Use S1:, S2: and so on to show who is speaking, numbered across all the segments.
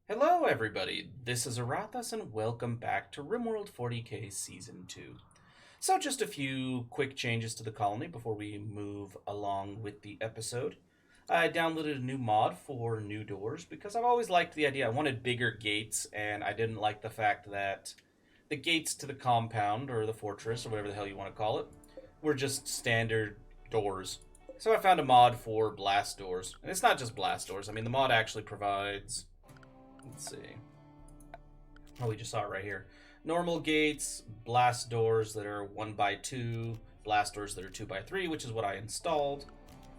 S1: Hello everybody, this is Aurathas and welcome back to RimWorld 40k Season 2. So just a few quick changes to the colony before we move along with the episode. I downloaded a new mod for new doors because I've always liked the idea. I wanted bigger gates and I didn't like the fact that the gates to the compound or the fortress or whatever the hell you want to call it were just standard doors. So I found a mod for blast doors. And it's not just blast doors. I mean, the mod actually provides... Let's see. Oh, we just saw it right here. Normal gates, blast doors that are 1x2, blast doors that are 2x3, which is what I installed.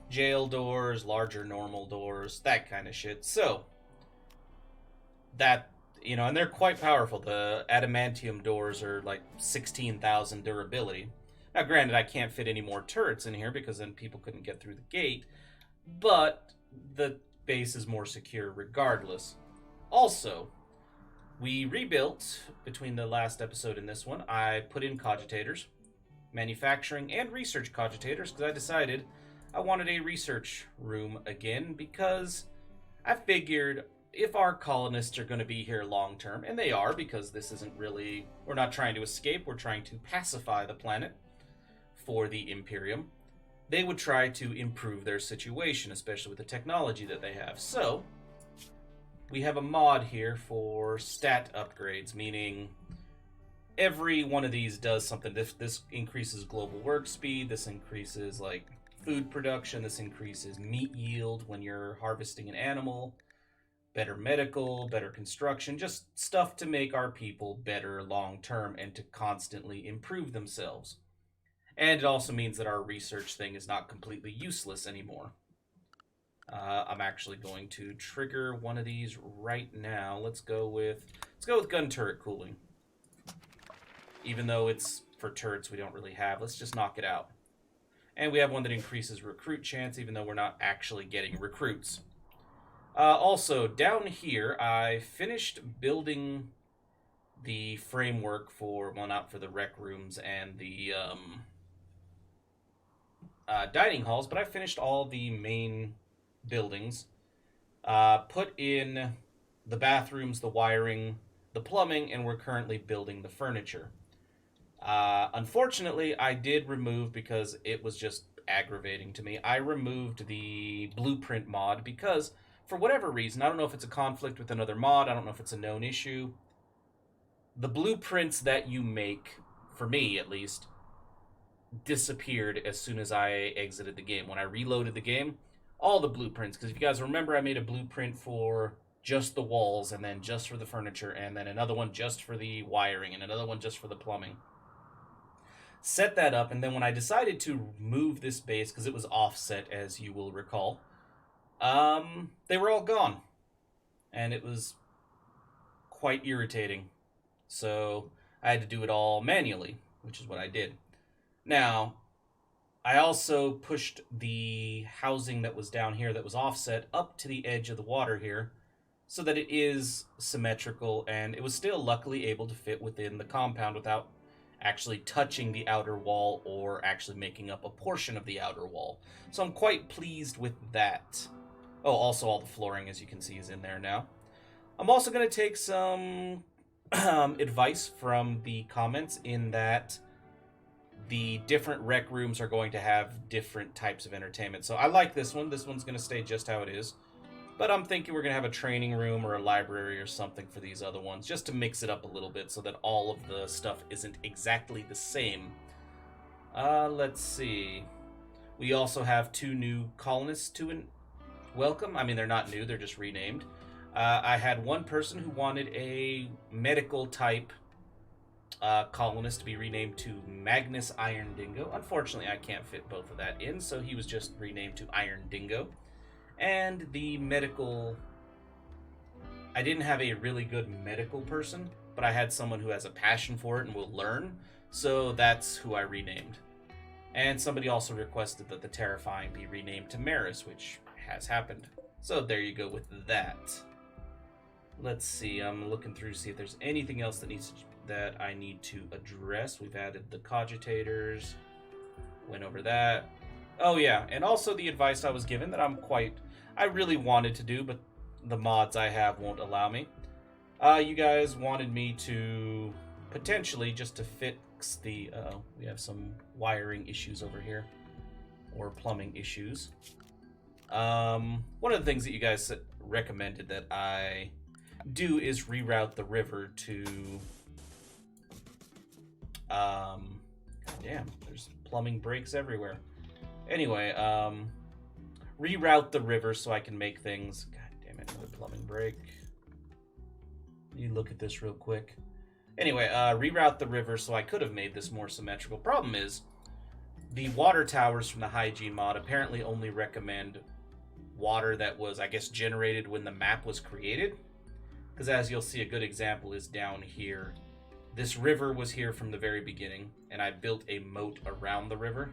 S1: Jail doors, larger normal doors, that kind of shit. So, that, and they're quite powerful. The adamantium doors are like 16,000 durability. Now, granted, I can't fit any more turrets in here because then people couldn't get through the gate, but the base is more secure regardless. Also, we rebuilt between the last episode and this one. I put in cogitators, manufacturing, and research cogitators because I decided I wanted a research room again because I figured if our colonists are going to be here long term, and they are because this isn't really, we're not trying to escape, we're trying to pacify the planet for the Imperium, they would try to improve their situation, especially with the technology that they have. So, we have a mod here for stat upgrades, meaning every one of these does something. This increases global work speed, this increases like food production, this increases meat yield when you're harvesting an animal, better medical, better construction, just stuff to make our people better long term and to constantly improve themselves. And it also means that our research thing is not completely useless anymore. I'm actually going to trigger one of these right now. Let's go with gun turret cooling. Even though it's for turrets we don't really have, let's just knock it out. And we have one that increases recruit chance, even though we're not actually getting recruits. Also, down here, I finished building the framework for, well, not for the rec rooms and the dining halls, but I finished all the main buildings, put in the bathrooms, the wiring, the plumbing, and we're currently building the furniture. Unfortunately, I did remove, because it was just aggravating to me, I removed the blueprint mod because, for whatever reason, I don't know if it's a conflict with another mod, I don't know if it's a known issue, the blueprints that you make, for me at least, disappeared as soon as I exited the game. When I reloaded the game, all the blueprints, because if you guys remember, I made a blueprint for just the walls, and then just for the furniture, and then another one just for the wiring, and another one just for the plumbing. Set that up, and then when I decided to move this base, because it was offset, as you will recall, they were all gone. And it was quite irritating. So I had to do it all manually, which is what I did. Now, I also pushed the housing that was down here that was offset up to the edge of the water here so that it is symmetrical, and it was still luckily able to fit within the compound without actually touching the outer wall or actually making up a portion of the outer wall. So I'm quite pleased with that. Oh, also all the flooring, as you can see, is in there now. I'm also going to take some advice from the comments in that the different rec rooms are going to have different types of entertainment. So I like this one. This one's going to stay just how it is. But I'm thinking we're going to have a training room or a library or something for these other ones, just to mix it up a little bit so that all of the stuff isn't exactly the same. Let's see. We also have 2 new colonists to welcome. I mean, they're not new, they're just renamed. I had one person who wanted a medical type colonist to be renamed to Magnus Iron Dingo. Unfortunately, I can't fit both of that in, so he was just renamed to Iron Dingo. And the medical... I didn't have a really good medical person, but I had someone who has a passion for it and will learn, so that's who I renamed. And somebody also requested that the Terrifying be renamed to Maris, which has happened. So there you go with that. Let's see, I'm looking through to see if there's anything else that I need to address. We've added the cogitators, went over that. Oh yeah, and also the advice I was given that I really wanted to do, but the mods I have won't allow me. You guys wanted me to potentially just to fix the... we have some wiring issues over here. Or plumbing issues. One of the things that you guys recommended that I do is reroute the river to... damn, there's plumbing breaks everywhere. Anyway, reroute the river so I can make things... God damn it, another plumbing break. You look at this real quick. Anyway, reroute the river so I could have made this more symmetrical. Problem is, the water towers from the Hygiene mod apparently only recommend water that was, I guess, generated when the map was created. Because as you'll see, a good example is down here. This river was here from the very beginning, and I built a moat around the river.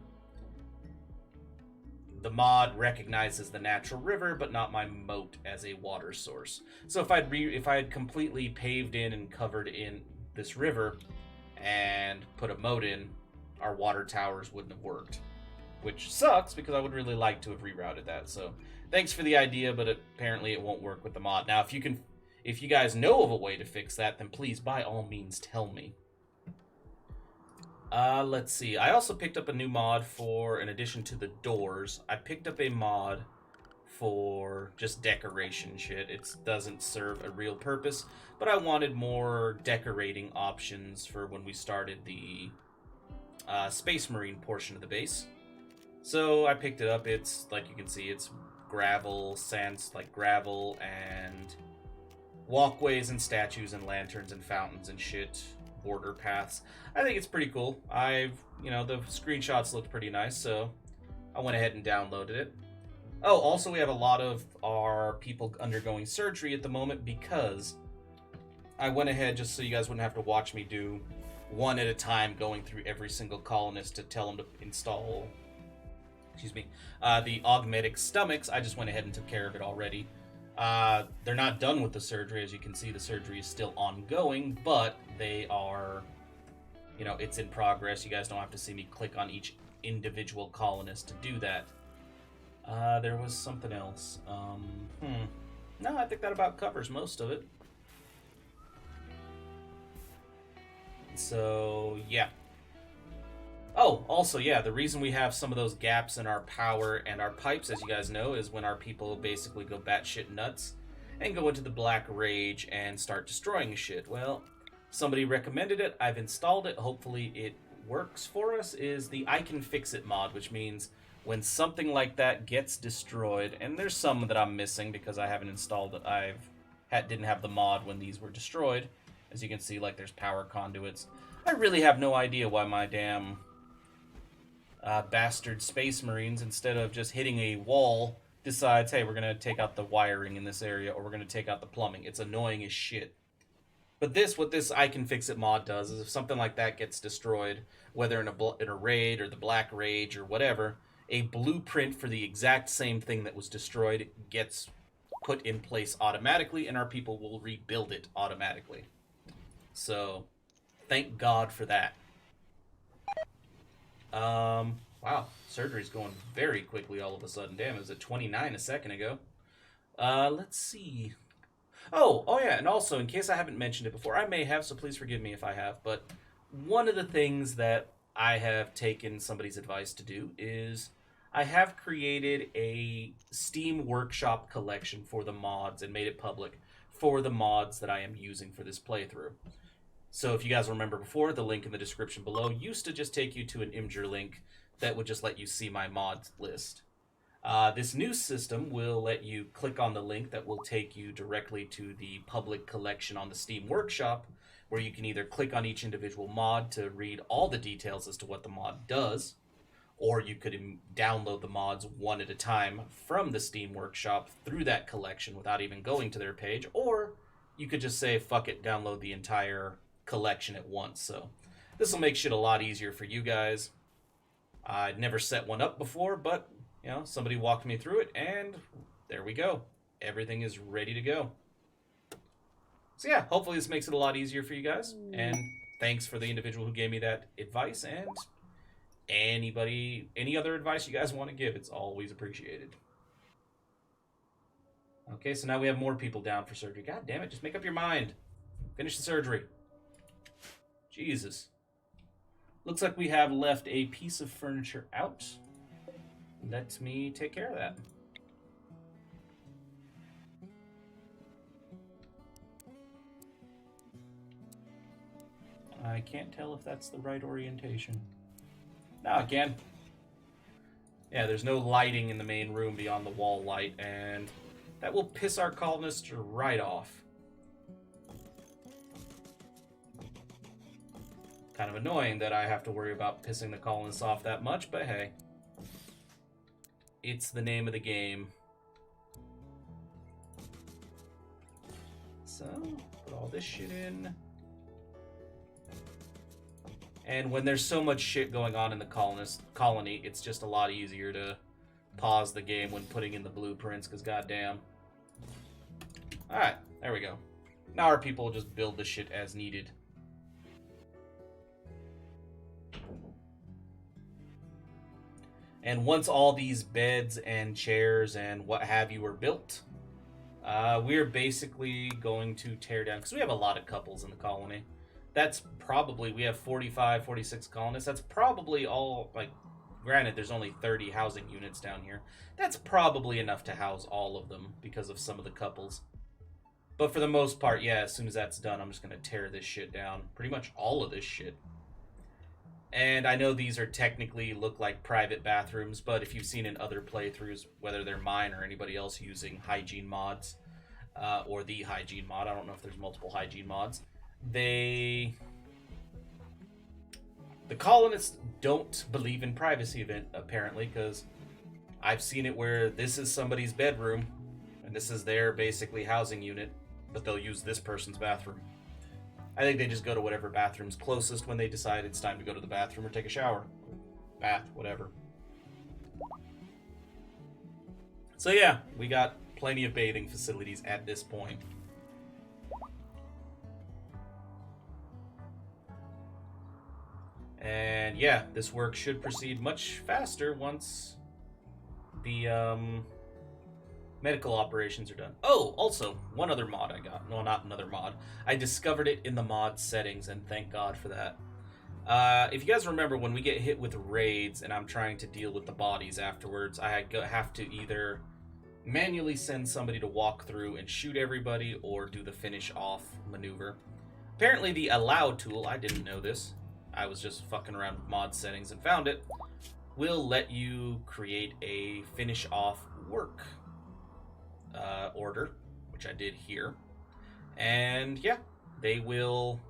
S1: The mod recognizes the natural river, but not my moat as a water source. So if I had completely paved in and covered in this river and put a moat in, our water towers wouldn't have worked. Which sucks, because I would really like to have rerouted that. So thanks for the idea, but apparently it won't work with the mod. Now, if you guys know of a way to fix that, then please, by all means, tell me. Let's see. I also picked up a new mod for, in addition to the doors, I picked up a mod for just decoration shit. It doesn't serve a real purpose, but I wanted more decorating options for when we started the Space Marine portion of the base. So I picked it up. It's, like you can see, it's gravel, sands, like gravel, and walkways and statues and lanterns and fountains and shit. Border paths. I think it's pretty cool. The screenshots looked pretty nice, so I went ahead and downloaded it. Oh, also we have a lot of our people undergoing surgery at the moment because I went ahead, just so you guys wouldn't have to watch me do one at a time, going through every single colonist to tell them to install, the augmetic stomachs. I just went ahead and took care of it already. They're not done with the surgery. As you can see, the surgery is still ongoing, but they are, it's in progress. You guys don't have to see me click on each individual colonist to do that. There was something else. No, I think that about covers most of it. So, yeah. Oh, also, yeah, the reason we have some of those gaps in our power and our pipes, as you guys know, is when our people basically go batshit nuts and go into the Black Rage and start destroying shit. Well, somebody recommended it. I've installed it. Hopefully it works for us, is the I Can Fix It mod, which means when something like that gets destroyed, and there's some that I'm missing because I haven't installed it. Didn't have the mod when these were destroyed. As you can see, like, there's power conduits. I really have no idea why my damn bastard Space Marines, instead of just hitting a wall, decides, hey, we're going to take out the wiring in this area, or we're going to take out the plumbing. It's annoying as shit. But what this I Can Fix It mod does is if something like that gets destroyed, whether in a raid or the Black Rage or whatever, a blueprint for the exact same thing that was destroyed gets put in place automatically, and our people will rebuild it automatically. So, thank God for that. Wow, surgery's going very quickly all of a sudden. Damn, it was at 29 a second ago. Let's see. Oh yeah, and also, in case I haven't mentioned it before, I may have, so please forgive me if I have, but one of the things that I have taken somebody's advice to do is I have created a Steam Workshop collection for the mods and made it public for the mods that I am using for this playthrough. So if you guys remember before, the link in the description below used to just take you to an Imgur link that would just let you see my mods list. This new system will let you click on the link that will take you directly to the public collection on the Steam Workshop, where you can either click on each individual mod to read all the details as to what the mod does, or you could download the mods one at a time from the Steam Workshop through that collection without even going to their page, or you could just say, fuck it, download the entire collection at once. So this will make shit a lot easier for you guys. I'd never set one up before, but somebody walked me through it, and there we go. Everything is ready to go. So yeah, hopefully this makes it a lot easier for you guys, and thanks for the individual who gave me that advice, and any other advice you guys want to give, it's always appreciated. Okay, so now we have more people down for surgery. God damn it, just make up your mind. Finish the surgery. Jesus. Looks like we have left a piece of furniture out. Let me take care of that. I can't tell if that's the right orientation. Now I can. Yeah, there's no lighting in the main room beyond the wall light, and that will piss our colonists right off. Kind of annoying that I have to worry about pissing the colonists off that much, but hey. It's the name of the game. So, put all this shit in. And when there's so much shit going on in the colony, it's just a lot easier to pause the game when putting in the blueprints, because goddamn. Alright, there we go. Now our people will just build the shit as needed. And once all these beds and chairs and what have you are built, we're basically going to tear down, because we have a lot of couples in the colony. That's probably, we have 45, 46 colonists. That's probably all, like, granted, there's only 30 housing units down here. That's probably enough to house all of them because of some of the couples. But for the most part, yeah, as soon as that's done, I'm just going to tear this shit down. Pretty much all of this shit. And I know these are technically look like private bathrooms, but if you've seen in other playthroughs, whether they're mine or anybody else using Hygiene mods, or the Hygiene mod, I don't know if there's multiple Hygiene mods, the colonists don't believe in privacy, apparently, because I've seen it where this is somebody's bedroom, and this is their basically housing unit, but they'll use this person's bathroom. I think they just go to whatever bathroom's closest when they decide it's time to go to the bathroom or take a shower. Bath, whatever. So yeah, we got plenty of bathing facilities at this point. And yeah, this work should proceed much faster once the medical operations are done. Oh, also, one other mod I got. No, not another mod. I discovered it in the mod settings, and thank God for that. If you guys remember, when we get hit with raids and I'm trying to deal with the bodies afterwards, I have to either manually send somebody to walk through and shoot everybody or do the finish off maneuver. Apparently the allow tool, I didn't know this, I was just fucking around with mod settings and found it, will let you create a finish off work order, which I did here. And yeah, they will...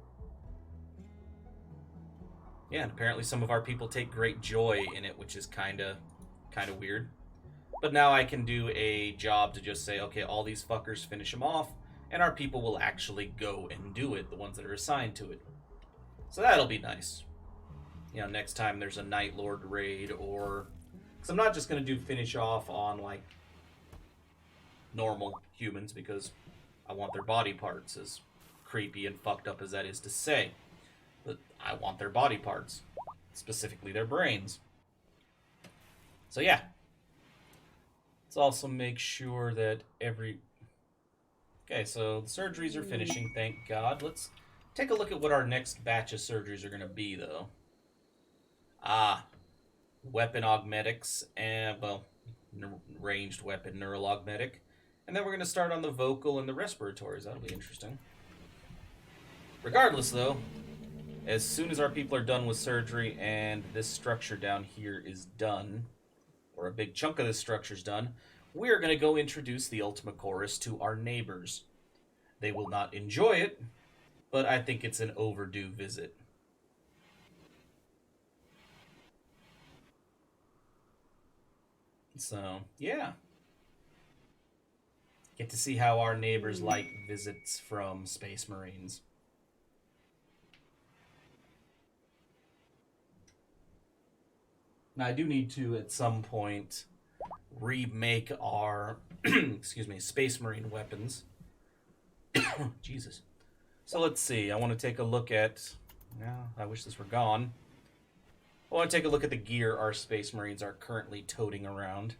S1: Yeah, and apparently some of our people take great joy in it, which is kind of weird. But now I can do a job to just say, okay, all these fuckers, finish them off, and our people will actually go and do it, the ones that are assigned to it. So that'll be nice. You know, next time there's a Night Lord raid, or... Because I'm not just going to do finish off on, like, normal humans, because I want their body parts, as creepy and fucked up as that is to say. But I want their body parts, specifically their brains. So yeah. Let's also make sure that every... Okay, so the surgeries are finishing, thank God. Let's take a look at what our next batch of surgeries are going to be, though. Weapon augmetics, and, well, ranged weapon neural augmetic. And then we're going to start on the vocal and the respiratories. That'll be interesting. Regardless, though, as soon as our people are done with surgery and this structure down here is done, or a big chunk of this structure's done, we're going to go introduce the Ultima Chorus to our neighbors. They will not enjoy it, but I think it's an overdue visit. So, yeah. Get to see how our neighbors like visits from Space Marines. Now, I do need to, at some point, remake our, excuse me, Space Marine weapons. Jesus. So let's see. I want to take a look at... Yeah, I wish this were gone. I want to take a look at the gear our Space Marines are currently toting around.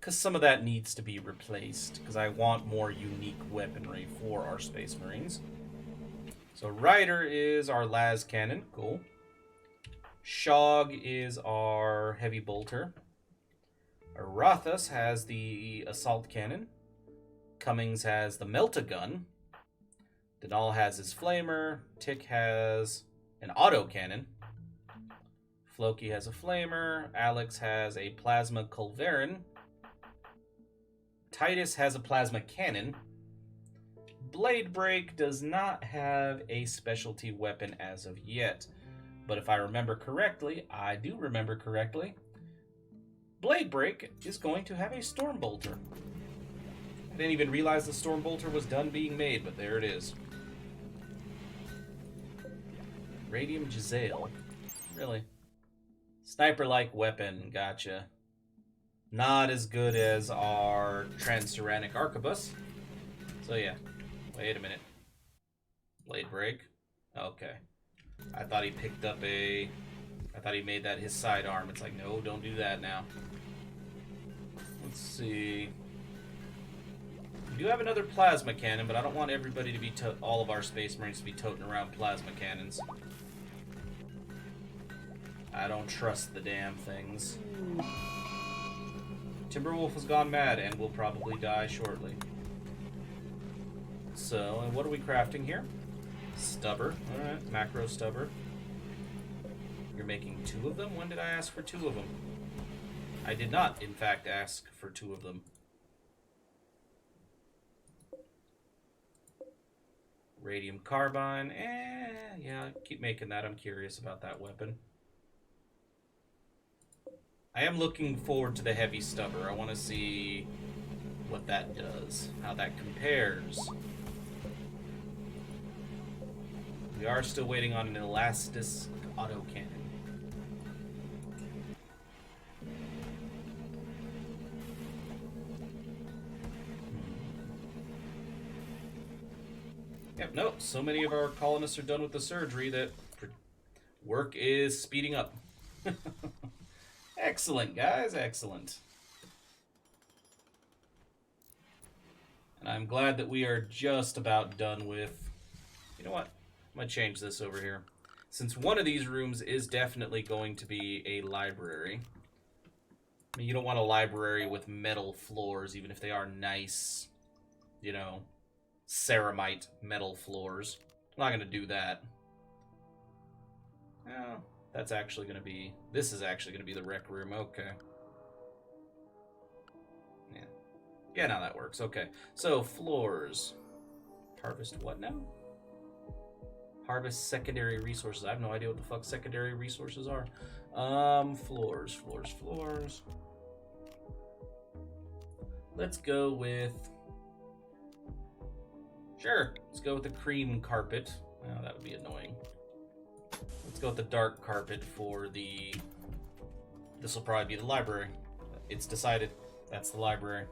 S1: Because some of that needs to be replaced, because I want more unique weaponry for our Space Marines. So Rider is our las cannon. Cool. Shog is our heavy bolter. Aurathas has the assault cannon. Cummings has the melt-a-gun. Denal has his flamer. Tick has an auto cannon. Floki has a flamer. Alex has a plasma culverin. Titus has a plasma cannon. Blade Break does not have a specialty weapon as of yet. But if I remember correctly, I do remember correctly, Blade Break is going to have a Storm Bolter. I didn't even realize the Storm Bolter was done being made, but there it is. Radium Giselle. Really? Sniper-like weapon, gotcha. Not as good as our Transuranic Arquebus. So yeah, wait a minute. Blade Break? Okay. I thought he picked up I thought he made that his sidearm. It's like, no, don't do that now. Let's see. We do have another plasma cannon, but I don't want everybody to be all of our Space Marines to be toting around plasma cannons. I don't trust the damn things. Timberwolf has gone mad and will probably die shortly. So, and what are we crafting here? Stubber. Alright, macro stubber. You're making 2 of them? When did I ask for 2 of them? I did not, in fact, ask for 2 of them. Radium carbine. Yeah, keep making that. I'm curious about that weapon. I am looking forward to the heavy stubber. I want to see what that does, how that compares. We are still waiting on an Elastis autocannon. Yep, nope. So many of our colonists are done with the surgery that work is speeding up. Excellent, guys, excellent. And I'm glad that we are just about done with... You know what? I'm going to change this over here. Since one of these rooms is definitely going to be a library. I mean, you don't want a library with metal floors, even if they are nice, you know, ceramite metal floors. I'm not going to do that. Oh, that's actually going to be... This is actually going to be the rec room. Okay. Yeah. Yeah, now that works. Okay. So, floors. Harvest what now? Harvest secondary resources. I have no idea what the fuck secondary resources are. Floors. Let's go with... Sure. Let's go with the cream carpet. Oh, that would be annoying. Let's go with the dark carpet for the... This will probably be the library. It's decided. That's the library.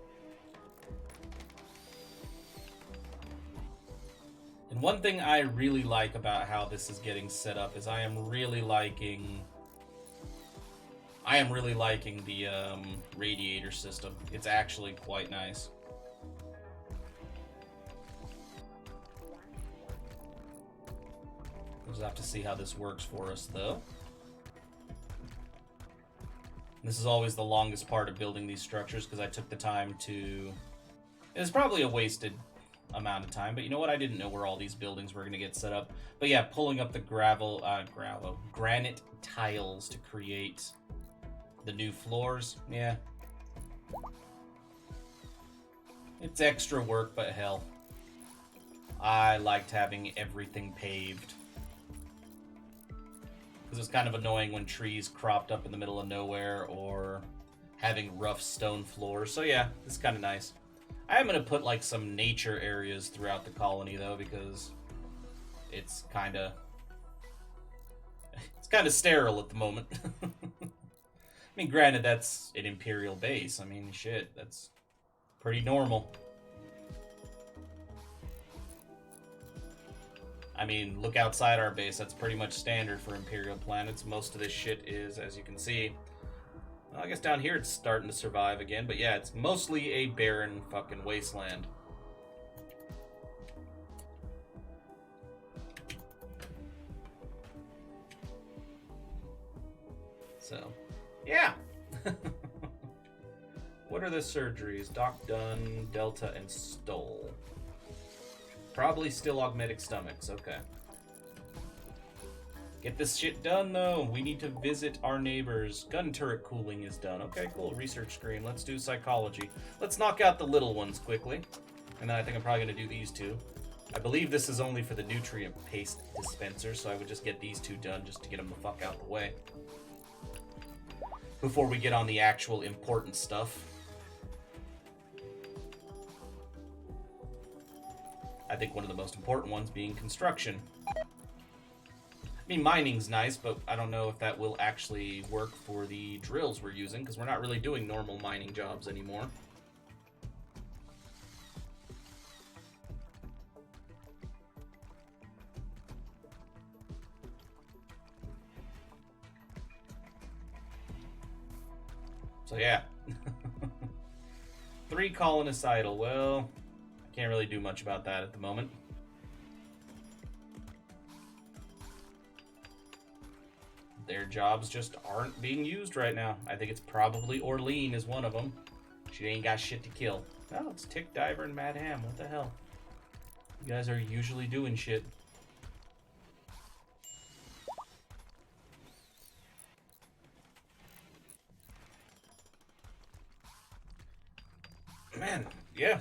S1: And one thing I really like about how this is getting set up is I am really liking the radiator system. It's actually quite nice. We'll just have to see how this works for us, though. This is always the longest part of building these structures because I took the time to... It's probably a wasted amount of time, but you know what? I didn't know where all these buildings were going to get set up. But yeah, pulling up the granite tiles to create the new floors. Yeah. It's extra work, but hell. I liked having everything paved. Because it's kind of annoying when trees cropped up in the middle of nowhere or having rough stone floors. So yeah, it's kind of nice. I am going to put like some nature areas throughout the colony though, because it's kind of sterile at the moment. I mean, granted, that's an Imperial base. I mean, shit, that's pretty normal. I mean, look outside our base. That's pretty much standard for Imperial planets. Most of this shit is, as you can see, Well, I guess down here it's starting to survive again, but yeah, it's mostly a barren fucking wasteland. So, yeah. What are the surgeries? Doc Dunn, Delta, and Stole. Probably still augmetic stomachs. Okay. Get this shit done, though. We need to visit our neighbors. Gun turret cooling is done. Okay, cool. Research screen. Let's do psychology. Let's knock out the little ones quickly. And then I think I'm probably going to do these two. I believe this is only for the nutrient paste dispenser, so I would just get these two done just to get them the fuck out the way. Before we get on the actual important stuff. I think one of the most important ones being construction. I mean, mining's nice, but I don't know if that will actually work for the drills we're using, because we're not really doing normal mining jobs anymore. So yeah. 3 colonists idle. Well, I can't really do much about that at the moment. Their jobs just aren't being used right now. I think it's probably Orlean is one of them. She ain't got shit to kill. Oh, it's Tick Diver and Mad Ham. What the hell? You guys are usually doing shit. Man, yeah.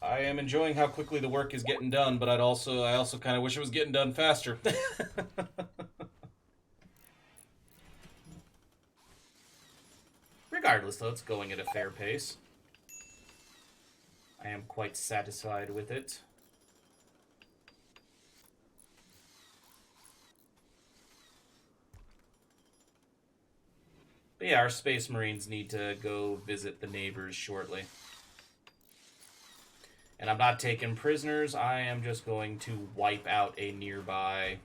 S1: I am enjoying how quickly the work is getting done, but I also kind of wish it was getting done faster. Regardless, though, it's going at a fair pace. I am quite satisfied with it. But yeah, our Space Marines need to go visit the neighbors shortly. And I'm not taking prisoners. I am just going to wipe out a nearby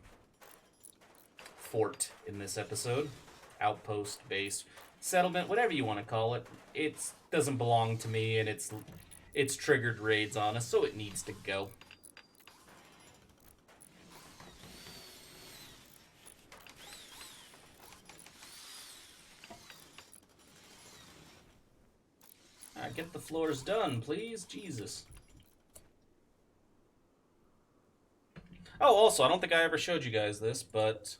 S1: fort in this episode. Outpost, base, settlement, whatever you want to call it. It doesn't belong to me, and it's triggered raids on us, so it needs to go. Alright, get the floors done, please. Jesus. Oh, also, I don't think I ever showed you guys this, but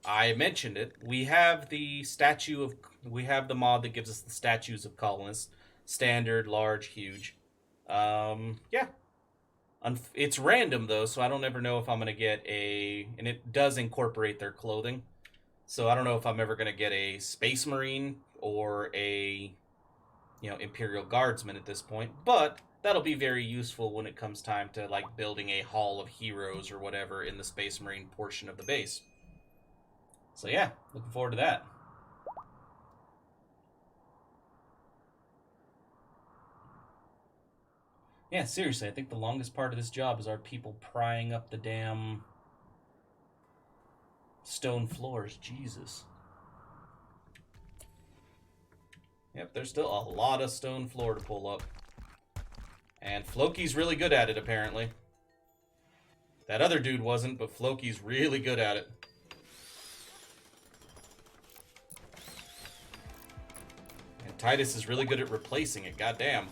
S1: I mentioned it. We have the the mod that gives us the statues of colonists. Standard, large, huge. Yeah. It's random, though, so I don't ever know if I'm going to get and it does incorporate their clothing. So I don't know if I'm ever going to get a Space Marine or a, Imperial Guardsman at this point. But that'll be very useful when it comes time to, like, building a Hall of Heroes or whatever in the Space Marine portion of the base. So yeah, looking forward to that. Yeah, seriously, I think the longest part of this job is our people prying up the damn stone floors. Jesus. Yep, there's still a lot of stone floor to pull up. And Floki's really good at it, apparently. That other dude wasn't, but Floki's really good at it. And Titus is really good at replacing it, goddamn.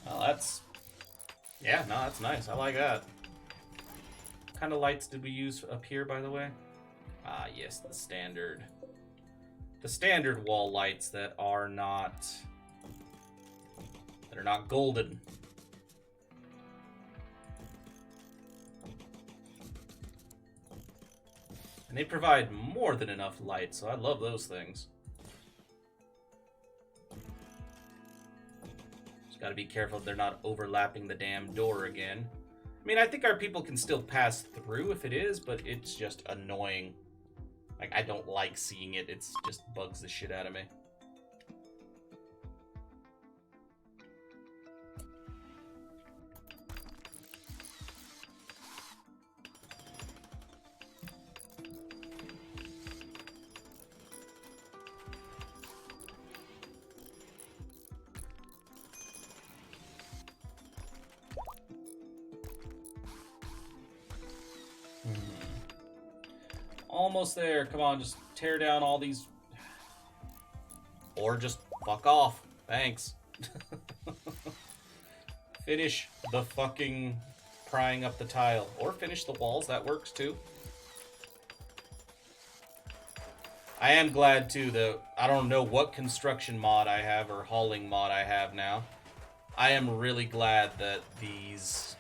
S1: Well, that's... Yeah, no, that's nice. I like that. What kind of lights did we use up here, by the way? Ah, yes, the standard wall lights that are not golden. And they provide more than enough light, so I love those things. Just gotta be careful they're not overlapping the damn door again. I mean, I think our people can still pass through if it is, but it's just annoying. Like, I don't like seeing it. It's just bugs the shit out of me. Almost there. Come on, just tear down all these... Or just fuck off. Thanks. Finish the fucking prying up the tile. Or finish the walls, that works too. I am glad too that I don't know what construction mod I have or hauling mod I have now. I am really glad that these,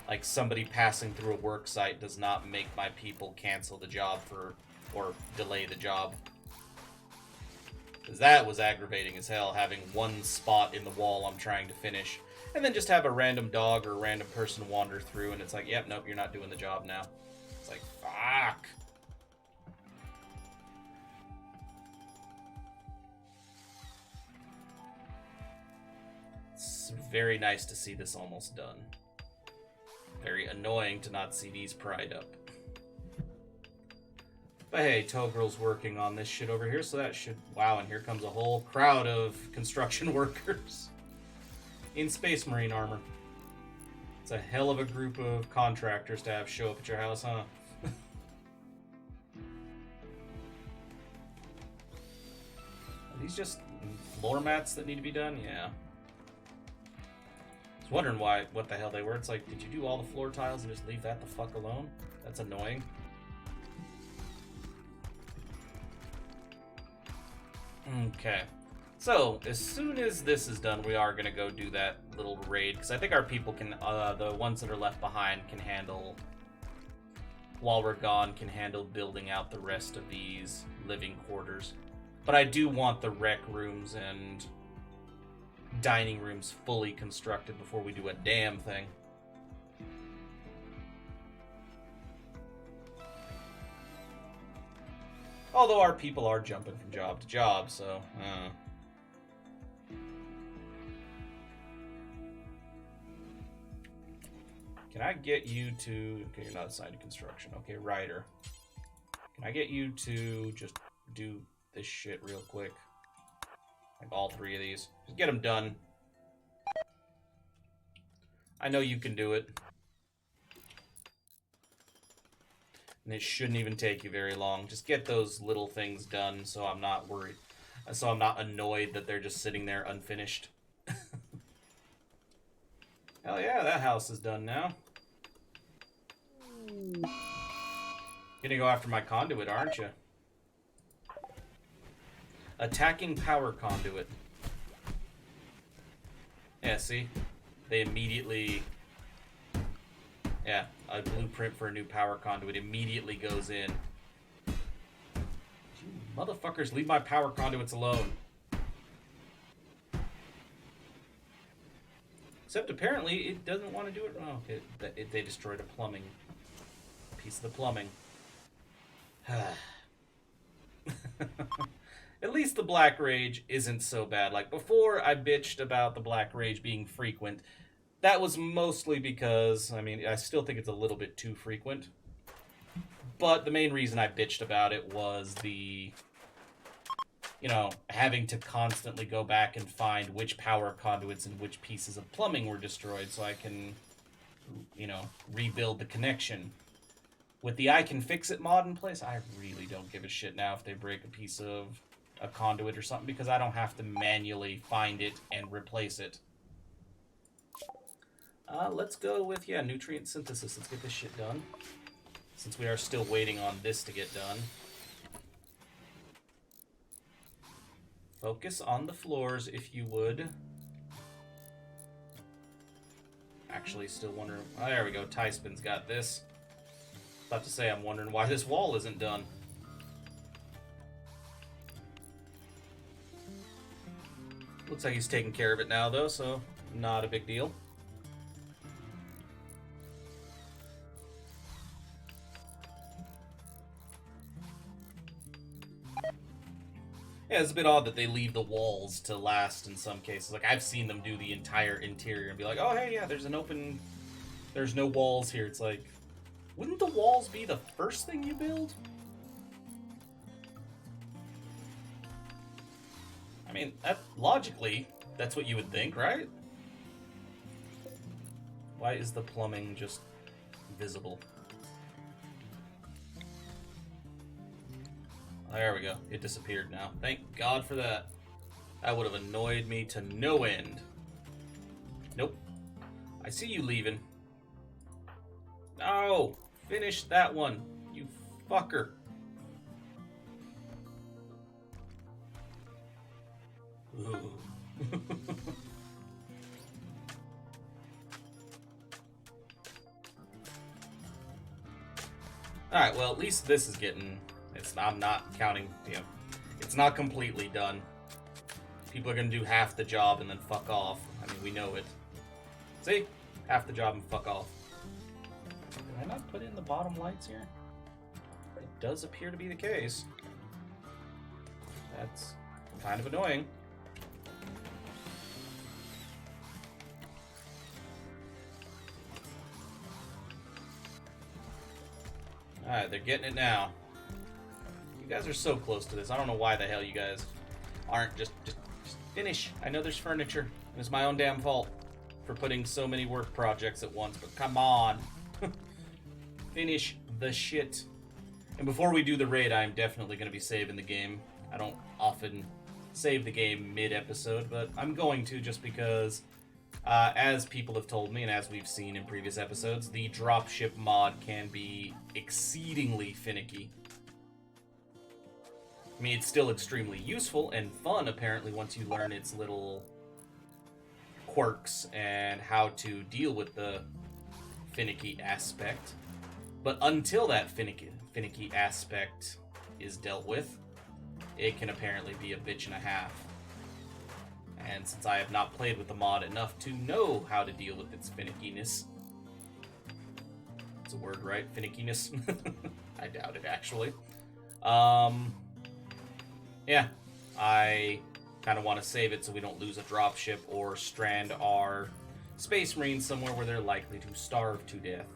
S1: like, somebody passing through a work site does not make my people cancel the job or delay the job. Because that was aggravating as hell, having one spot in the wall I'm trying to finish. And then just have a random dog or a random person wander through and it's like, yep, nope, you're not doing the job now. It's like, fuck. It's very nice to see this almost done. Very annoying to not see these pried up. But hey, Togrel's working on this shit over here, so that should... Wow, and here comes a whole crowd of construction workers. In Space Marine armor. It's a hell of a group of contractors to have show up at your house, huh? Are these just floor mats that need to be done? Yeah. I was wondering what the hell they were. It's like, did you do all the floor tiles and just leave that the fuck alone? That's annoying. Okay. So, as soon as this is done, we are going to go do that little raid. Because I think our people can, the ones that are left behind can handle, while we're gone, can handle building out the rest of these living quarters. But I do want the rec rooms and dining rooms fully constructed before we do a damn thing. Although our people are jumping from job to job, so... Can I get you to... Okay, you're not assigned to construction. Okay, Ryder. Can I get you to just do this shit real quick? Like all three of these. Just get them done. I know you can do it. And it shouldn't even take you very long. Just get those little things done so I'm not worried. So I'm not annoyed that they're just sitting there unfinished. Hell yeah, that house is done now. Gonna go after my conduit, aren't you? Attacking power conduit. Yeah, see? They immediately... Yeah, a blueprint for a new power conduit immediately goes in. You motherfuckers, leave my power conduits alone. Except apparently it doesn't want to do it. Oh, okay. They destroyed a plumbing piece of the plumbing. At least the Black Rage isn't so bad. Like, before I bitched about the Black Rage being frequent, that was mostly because, I mean, I still think it's a little bit too frequent. But the main reason I bitched about it was the, you know, having to constantly go back and find which power conduits and which pieces of plumbing were destroyed so I can, you know, rebuild the connection. With the I Can Fix It mod in place, I really don't give a shit now if they break a piece of a conduit or something, because I don't have to manually find it and replace it. Let's go with, yeah, nutrient synthesis. Let's get this shit done, since we are still waiting on this to get done. Focus on the floors, if you would. Actually, still wondering... Oh, there we go. Tyspin's got this. About to say, I'm wondering why this wall isn't done. Looks like he's taking care of it now, though, so not a big deal. Yeah, it's a bit odd that they leave the walls to last in some cases. Like, I've seen them do the entire interior and be like, oh, hey, yeah, there's an open... There's no walls here. It's like, wouldn't the walls be the first thing you build? I mean, logically, that's what you would think, right? Why is the plumbing just visible? There we go. It disappeared now. Thank God for that. That would have annoyed me to no end. Nope. I see you leaving. No! Finish that one, you fucker. Ooh. Alright, well, at least this is getting... I'm not counting, it's not completely done. People are going to do half the job and then fuck off. I mean, we know it. See? Half the job and fuck off. Did I not put in the bottom lights here? It does appear to be the case. That's kind of annoying. Alright, they're getting it now. You guys are so close to this. I don't know why the hell you guys aren't just finish. I know there's furniture. It's my own damn fault for putting so many work projects at once, but come on. Finish the shit. And before we do the raid, I'm definitely going to be saving the game. I don't often save the game mid-episode, but I'm going to just because, as people have told me, and as we've seen in previous episodes, the dropship mod can be exceedingly finicky. I mean, it's still extremely useful and fun, apparently, once you learn its little quirks and how to deal with the finicky aspect. But until that finicky aspect is dealt with, it can apparently be a bitch and a half. And since I have not played with the mod enough to know how to deal with its finickiness... It's a word, right? Finickiness? I doubt it, actually. Yeah, I kind of want to save it so we don't lose a dropship or strand our space marines somewhere where they're likely to starve to death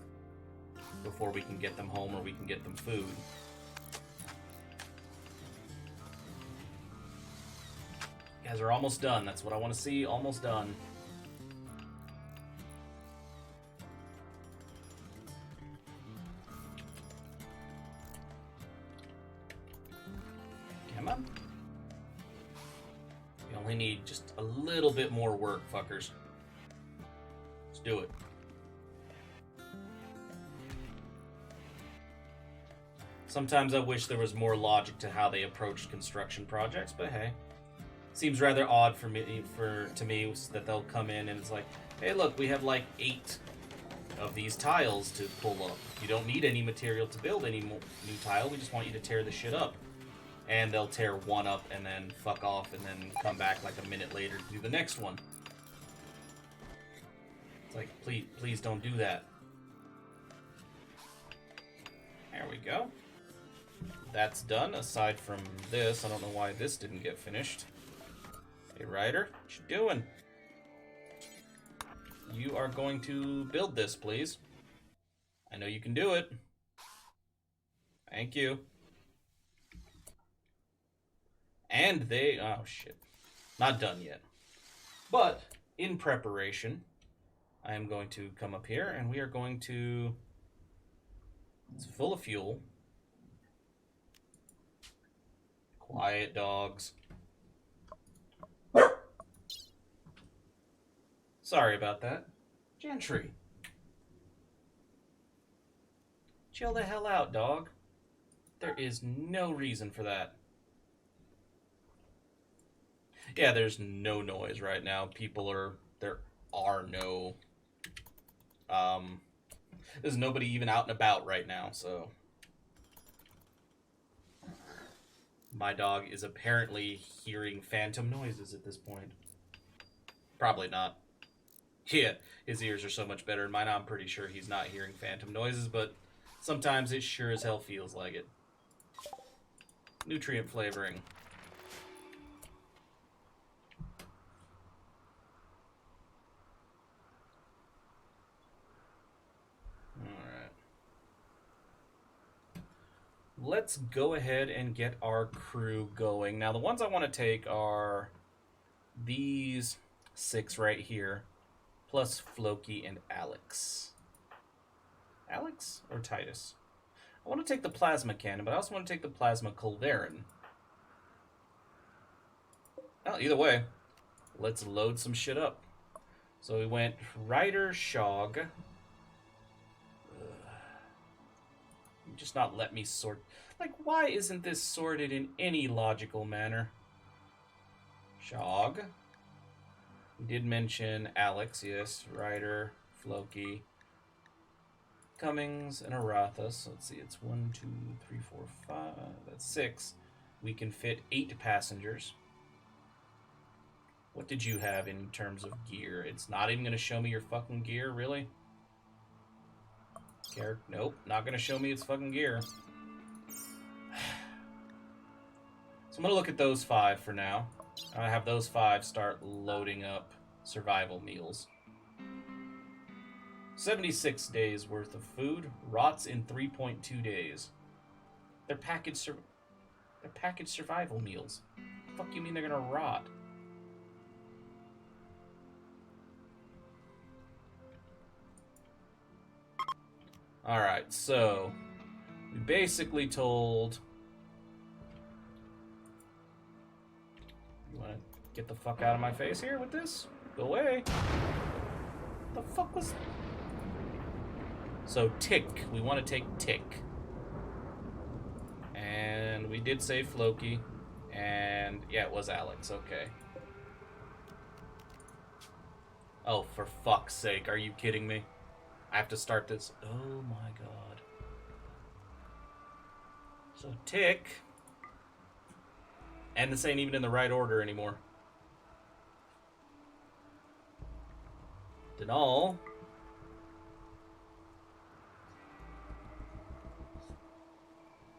S1: before we can get them home or we can get them food. You guys are almost done. That's what I want to see. Almost done. Come on. You only need just a little bit more work, fuckers. Let's do it. Sometimes I wish there was more logic to how they approached construction projects, but hey. Seems rather odd to me that they'll come in and it's like, hey look, we have like 8 of these tiles to pull up. You don't need any material to build any new tile, we just want you to tear the shit up. And they'll tear one up and then fuck off and then come back like a minute later to do the next one. It's like, please don't do that. There we go. That's done. Aside from this, I don't know why this didn't get finished. Hey, Ryder, what you doing? You are going to build this, please. I know you can do it. Thank you. And they... Oh, shit. Not done yet. But, in preparation, I am going to come up here, and we are going to... It's full of fuel. Quiet, dogs. Sorry about that. Gentry. Chill the hell out, dog. There is no reason for that. Yeah, there's no noise right now. There are no... There's nobody even out and about right now, so... My dog is apparently hearing phantom noises at this point. Probably not. Yeah, his ears are so much better than mine. I'm pretty sure he's not hearing phantom noises, but sometimes it sure as hell feels like it. Nutrient flavoring. Let's go ahead and get our crew going. Now, the ones I want to take are these 6 right here, plus Floki and Alex. Alex or Titus? I want to take the plasma cannon, but I also want to take the plasma culverin. Well, either way, let's load some shit up. So we went Rider Shog. Just not let me sort. Like, why isn't this sorted in any logical manner? Shog. We did mention Alex, yes. Rider, Floki, Cummings, and Aurathas. Let's see, it's 1, 2, 3, 4, 5. That's 6. We can fit 8 passengers. What did you have in terms of gear? It's not even going to show me your fucking gear, really? Nope, not going to show me its fucking gear. So I'm going to look at those 5 for now. I have those 5 start loading up survival meals. 76 days worth of food rots in 3.2 days. They're packaged survival meals. The fuck you mean they're going to rot? Alright, so we basically told... You want to get the fuck out of my face here with this? Go away. The fuck was... So, Tick. We want to take Tick. And we did say Floki. And, yeah, it was Alex. Okay. Oh, for fuck's sake. Are you kidding me? I have to start this. Oh my god. So Tick. And this ain't even in the right order anymore. Denal.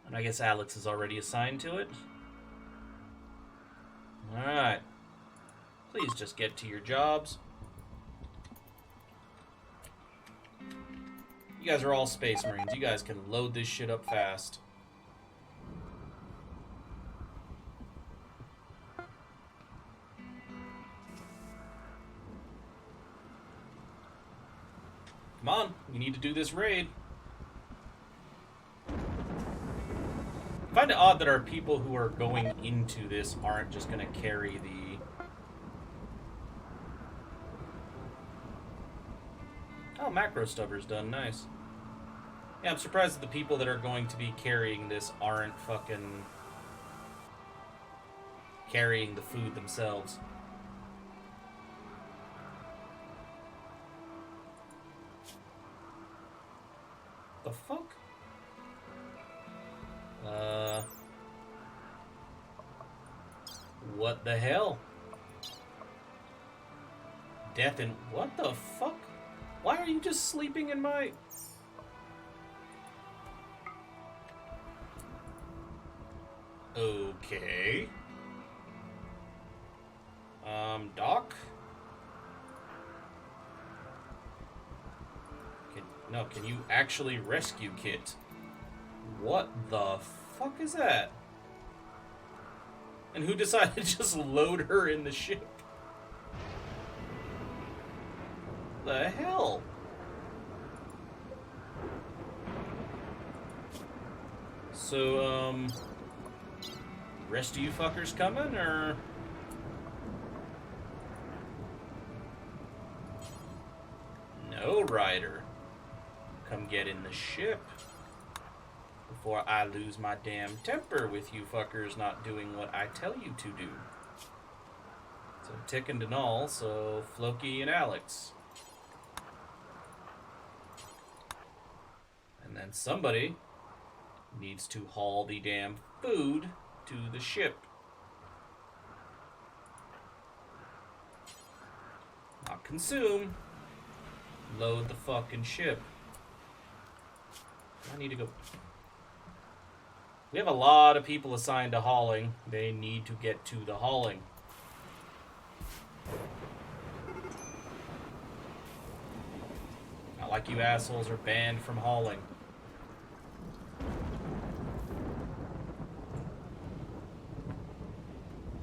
S1: And I guess Alex is already assigned to it. Alright. Please just get to your jobs. You guys are all Space Marines. You guys can load this shit up fast. Come on, we need to do this raid. I find it odd that our people who are going into this aren't just going to carry the... Oh, macro stubber's done. Nice. Yeah, I'm surprised that the people that are going to be carrying this aren't fucking carrying the food themselves. The fuck? What the hell? Death and... What the fuck? Why are you just sleeping in my... Okay. Doc? Can you actually rescue Kit? What the fuck is that? And who decided to just load her in the ship? The hell? So, rest of you fuckers coming, or? No, Ryder. Come get in the ship before I lose my damn temper with you fuckers not doing what I tell you to do. So Tick and Denal, so Floki and Alex. And then somebody needs to haul the damn food to the ship. Not consume. Load the fucking ship. I need to go... We have a lot of people assigned to hauling. They need to get to the hauling. Not like you assholes are banned from hauling.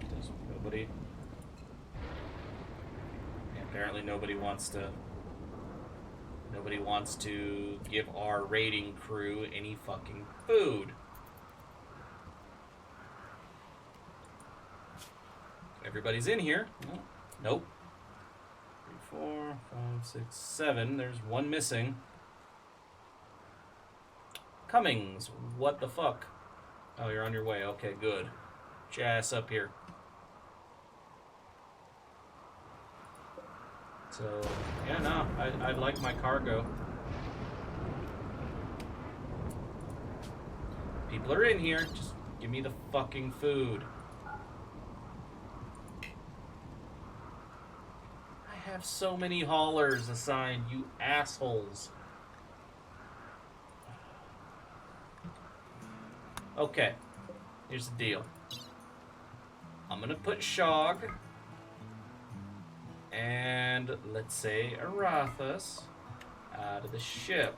S1: Does nobody... Yeah, apparently nobody wants to Nobody wants to give our raiding crew any fucking food. Everybody's in here. Oh, nope. 3, 4, 5, 6, 7. There's one missing. Cummings, what the fuck? Oh, you're on your way. Okay, good. Get your ass up here. So, yeah, no, I'd like my cargo. People are in here. Just give me the fucking food. I have so many haulers assigned, you assholes. Okay, here's the deal. I'm gonna put Shog and, let's say, Aurathas out of the ship.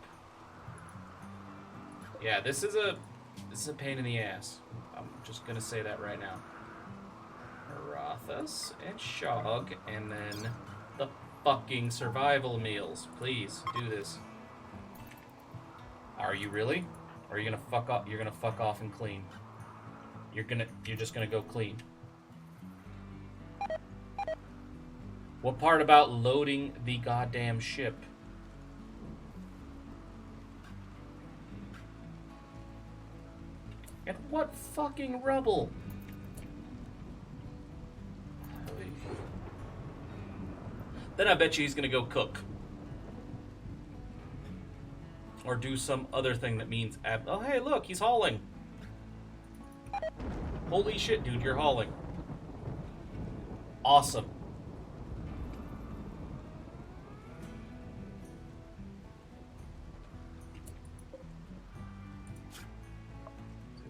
S1: Yeah, this is a pain in the ass. I'm just gonna say that right now. Aurathas and Shog, and then the fucking survival meals. Please do this. Are you really? Or are you gonna fuck off? You're gonna fuck off and clean. You're just gonna go clean. What part about loading the goddamn ship? And what fucking rubble? Then I bet you he's gonna go cook. Or do some other thing that means... oh, hey, look, he's hauling. Holy shit, dude, you're hauling. Awesome.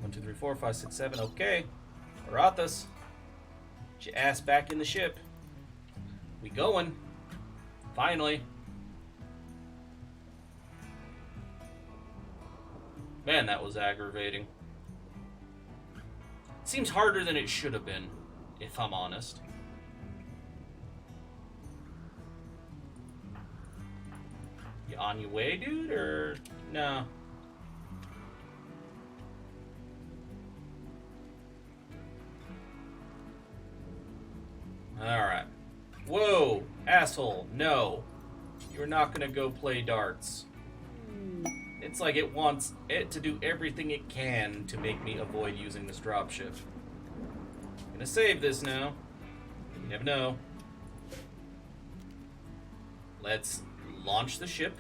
S1: One, two, three, 4, 5, 6, 7. Okay. Aurathas. Get your ass back in the ship. We going. Finally. Man, that was aggravating. Seems harder than it should have been, if I'm honest. You on your way, dude, or no? Alright. Whoa, asshole, no. You're not gonna go play darts. It's like it wants it to do everything it can to make me avoid using this dropship. I'm gonna save this now. You never know. Let's launch the ship.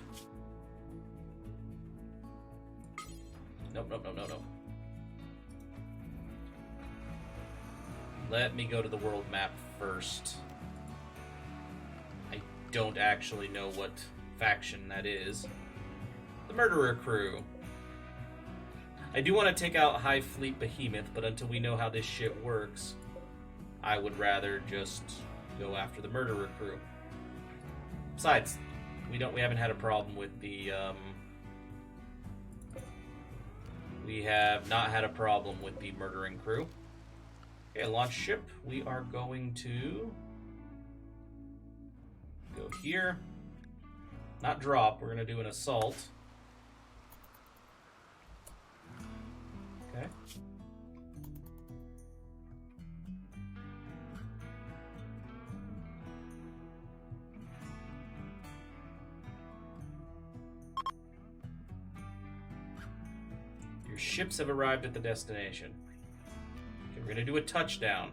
S1: Nope, nope, nope, nope, nope. Let me go to the world map first. I don't actually know what faction that is. The Murderer Crew. I do want to take out High Fleet Behemoth, but until we know how this shit works, I would rather just go after the Murderer Crew. Besides, we haven't had a problem with the we have not had a problem with the Murdering Crew. Okay, launch ship. We are going to go here. Not drop, we're going to do an assault. Okay. Your ships have arrived at the destination. Okay, we're going to do a touchdown.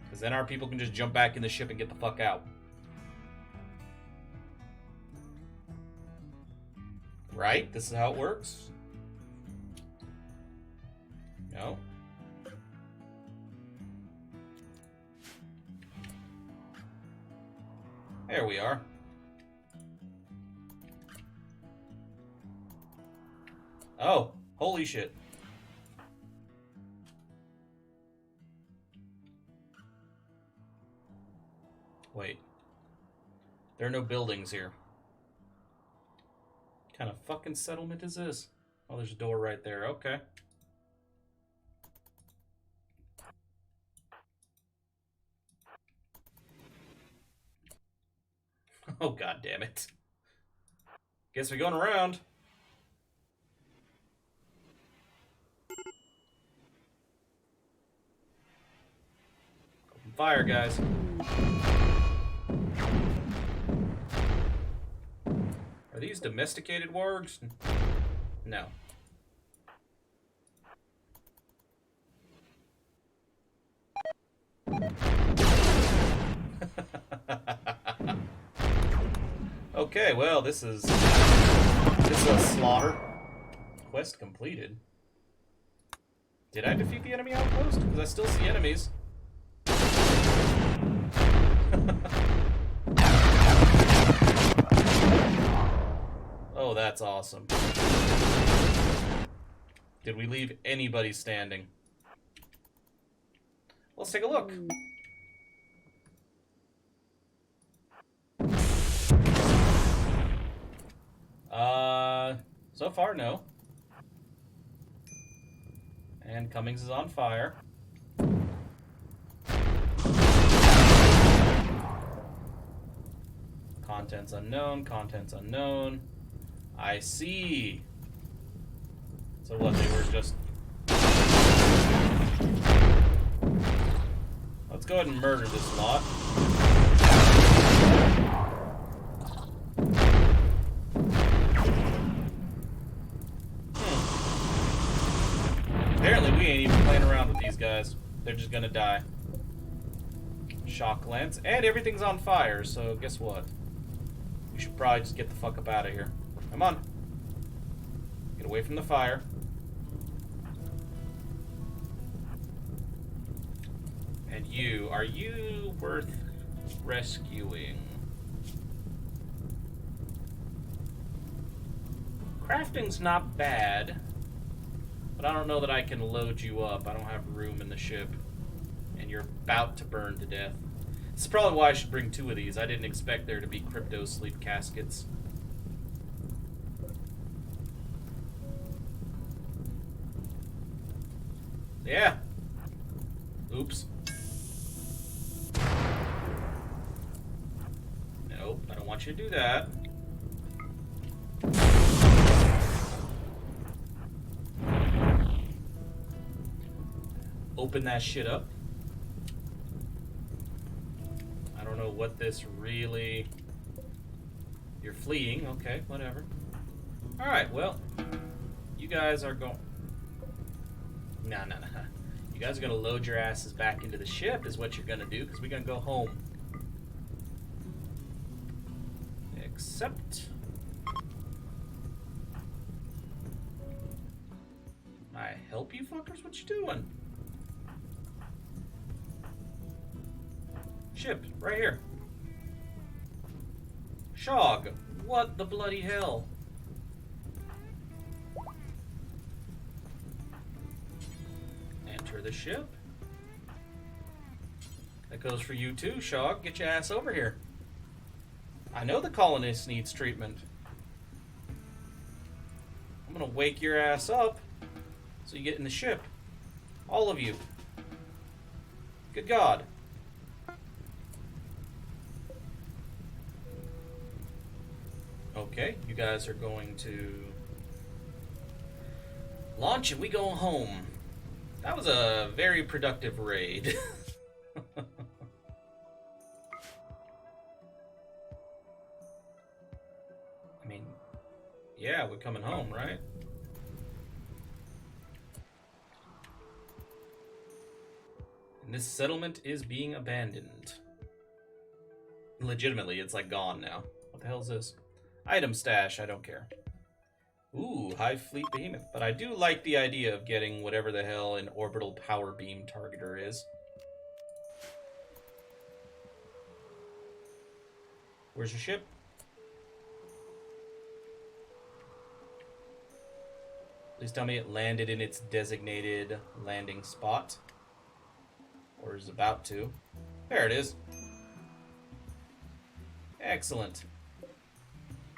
S1: Because then our people can just jump back in the ship and get the fuck out. Right? This is how it works? No? There we are. Oh, holy shit. Wait. There are no buildings here. What kind of fucking settlement is this? Oh, there's a door right there. Okay. Oh, god damn it. Guess we're going around. Open fire, guys. Are these domesticated wargs? No. Okay, well, this is a slaughter. Quest completed. Did I defeat the enemy outpost? Because I still see enemies. Oh, that's awesome. Did we leave anybody standing? Let's take a look. So far, no. And Cummings is on fire. Contents unknown, contents unknown. I see. So what, they were just... Let's go ahead and murder this lot. Apparently we ain't even playing around with these guys. They're just gonna die. Shock lance. And everything's on fire, so guess what? We should probably just get the fuck up out of here. Come on. Get away from the fire. And you, are you worth rescuing? Crafting's not bad, but I don't know that I can load you up. I don't have room in the ship. And you're about to burn to death. This is probably why I should bring 2 of these. I didn't expect there to be crypto sleep caskets. Yeah. Oops. Nope, I don't want you to do that. Open that shit up. I don't know what this really... You're fleeing. Okay, whatever. Alright, well, you guys are going... No. You guys are going to load your asses back into the ship is what you're going to do, because we're going to go home. Except... I help you fuckers? What you doing? Ship, right here. Shog, what the bloody hell? Enter the ship. That goes for you too, Shog. Get your ass over here. I know the colonist needs treatment. I'm gonna wake your ass up so you get in the ship. All of you. Good God. Okay, you guys are going to launch and we go home. That was a very productive raid. I mean, yeah, we're coming home, right? And this settlement is being abandoned. Legitimately, it's like gone now. What the hell is this? Item stash, I don't care. Ooh, high fleet behemoth. But I do like the idea of getting whatever the hell an orbital power beam targeter is. Where's your ship? Please tell me it landed in its designated landing spot. Or is about to. There it is. Excellent.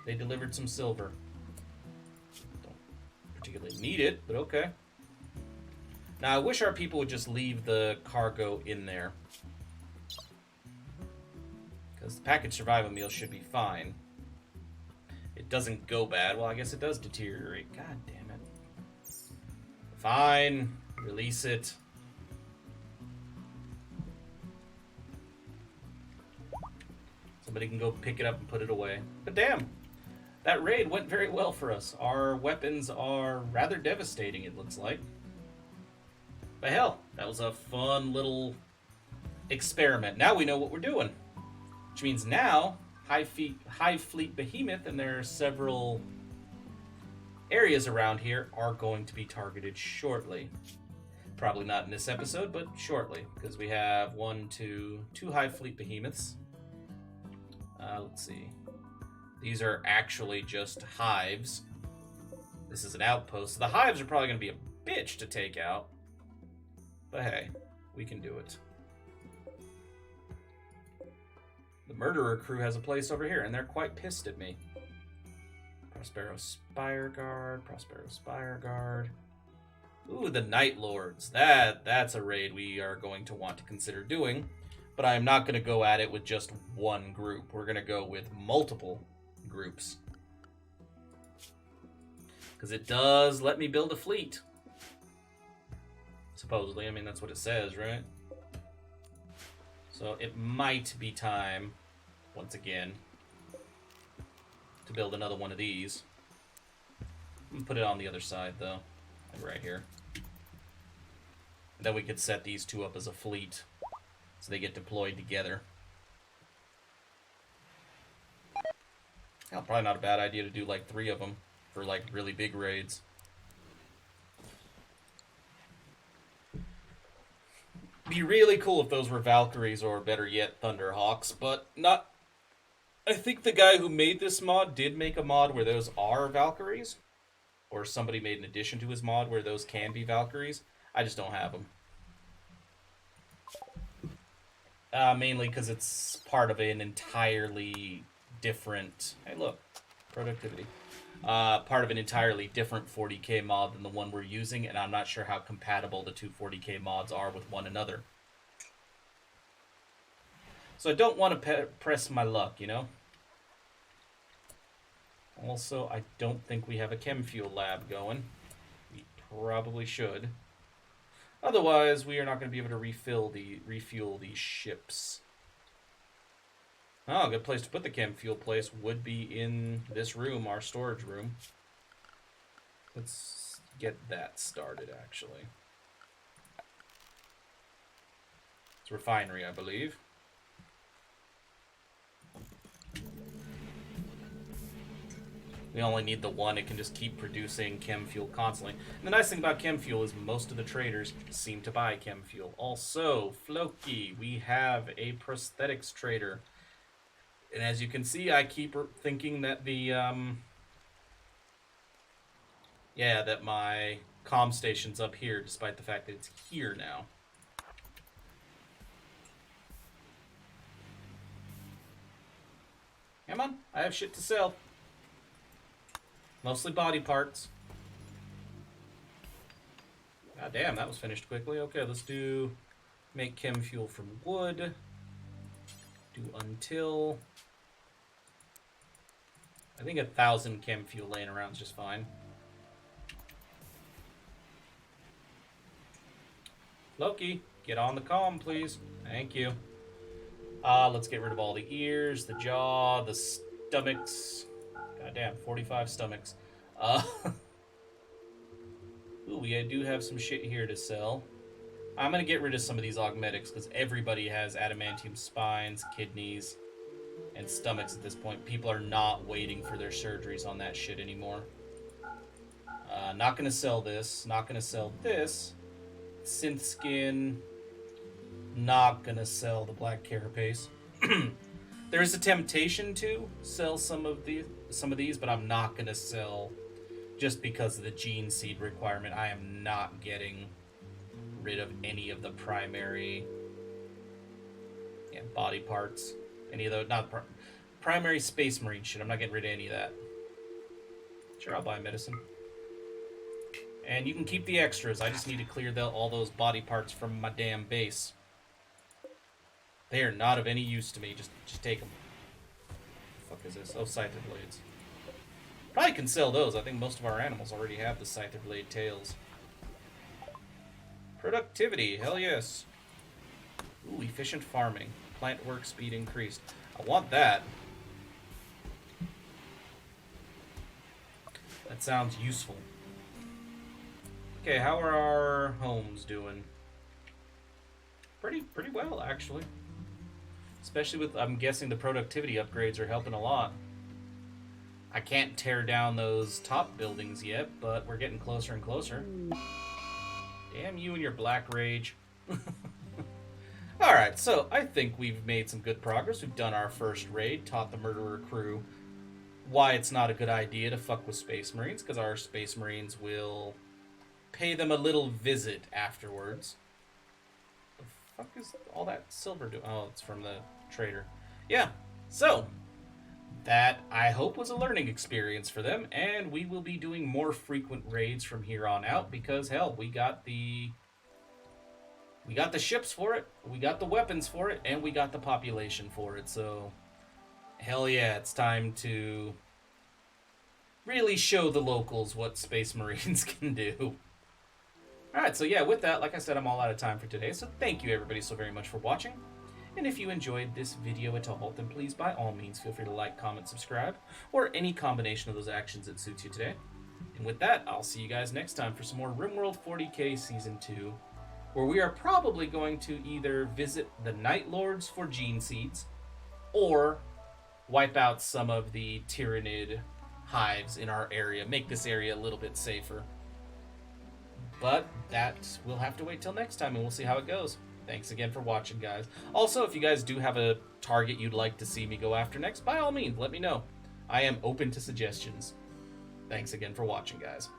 S1: They delivered some silver. Don't particularly need it, but okay. Now, I wish our people would just leave the cargo in there. Because the package survival meal should be fine. It doesn't go bad. Well, I guess it does deteriorate. God damn it. Fine. Release it. Somebody can go pick it up and put it away. But damn, that raid went very well for us. Our weapons are rather devastating, it looks like. But hell, that was a fun little experiment. Now we know what we're doing. Which means now, High Fleet Behemoth, and there are several areas around here, are going to be targeted shortly. Probably not in this episode, but shortly. Because we have two High Fleet Behemoths. Let's see. These are actually just hives. This is an outpost. So the hives are probably going to be a bitch to take out. But hey, we can do it. The murderer crew has a place over here, and they're quite pissed at me. Prospero Spire Guard, Prospero Spire Guard. Ooh, the Night Lords. That's a raid we are going to want to consider doing. But I am not going to go at it with just one group. We're going to go with multiple groups. Because it does let me build a fleet. Supposedly. I mean, that's what it says, right? So it might be time, once again, to build another one of these. I'm going to put it on the other side, though. Like right here. And then we could set these two up as a fleet. So they get deployed together. Hell, probably not a bad idea to do like 3 of them for like really big raids. Be really cool if those were Valkyries or better yet Thunderhawks, but not. I think the guy who made this mod did make a mod where those are Valkyries, or somebody made an addition to his mod where those can be Valkyries. I just don't have them. Mainly because it's part of an entirely different... Hey, look. Productivity. Part of an entirely different 40k mod than the one we're using, and I'm not sure how compatible the two 40k mods are with one another. So I don't want to press my luck, you know? Also, I don't think we have a chem fuel lab going. We probably should. Otherwise, we are not going to be able to refuel these ships. Oh, a good place to put the chem fuel place would be in this room, our storage room. Let's get that started, actually. It's a refinery, I believe. We only need the one. It can just keep producing chem fuel constantly. And the nice thing about chem fuel is most of the traders seem to buy chem fuel. Also, Floki, we have a prosthetics trader. And as you can see, I keep thinking that the, that my comm station's up here, despite the fact that it's here now. Come on, I have shit to sell. Mostly body parts. God damn, that was finished quickly. Okay, let's do make chem fuel from wood. Do until. I think 1,000 chem fuel laying around is just fine. Loki, get on the comm, please. Thank you. Let's get rid of all the ears, the jaw, the stomachs. Goddamn, 45 stomachs. Ooh, we do have some shit here to sell. I'm going to get rid of some of these augmetics because everybody has adamantium spines, kidneys, and stomachs at this point. People are not waiting for their surgeries on that shit anymore. Not going to sell this. Not going to sell this. Synth skin. Not going to sell the black carapace. There is a temptation to sell some of these, but I'm not going to sell just because of the gene seed requirement. I am not getting rid of any of the primary body parts. Any of those, not primary space marine shit. I'm not getting rid of any of that. Sure, I'll buy medicine. And you can keep the extras. I just need to clear all those body parts from my damn base. They are not of any use to me. Just take them. What the fuck is this? Oh, scyther blades. Probably can sell those. I think most of our animals already have the scyther blade tails. Productivity. Hell yes. Ooh, efficient farming. Plant work speed increased. I want that. That sounds useful. Okay, how are our homes doing? Pretty well, actually. Especially with, I'm guessing the productivity upgrades are helping a lot. I can't tear down those top buildings yet, but we're getting closer and closer. Damn you and your black rage. Alright, so I think we've made some good progress. We've done our first raid, taught the murderer crew why it's not a good idea to fuck with Space Marines, because our Space Marines will pay them a little visit afterwards. The fuck is all that silver doing? Oh, it's from the trader. Yeah, so that, I hope, was a learning experience for them, and we will be doing more frequent raids from here on out, because, hell, we got the ships for it, we got the weapons for it, and we got the population for it, so hell yeah, it's time to really show the locals what Space Marines can do. Alright, so yeah, with that, like I said, I'm all out of time for today, so thank you everybody so very much for watching. And if you enjoyed this video at all, then please, by all means, feel free to like, comment, subscribe, or any combination of those actions that suits you today. And with that, I'll see you guys next time for some more RimWorld 40k Season 2, where we are probably going to either visit the Night Lords for gene seeds, or wipe out some of the Tyrannid hives in our area, make this area a little bit safer. But that, we'll have to wait till next time, and we'll see how it goes. Thanks again for watching, guys. Also, if you guys do have a target you'd like to see me go after next, by all means, let me know. I am open to suggestions. Thanks again for watching, guys.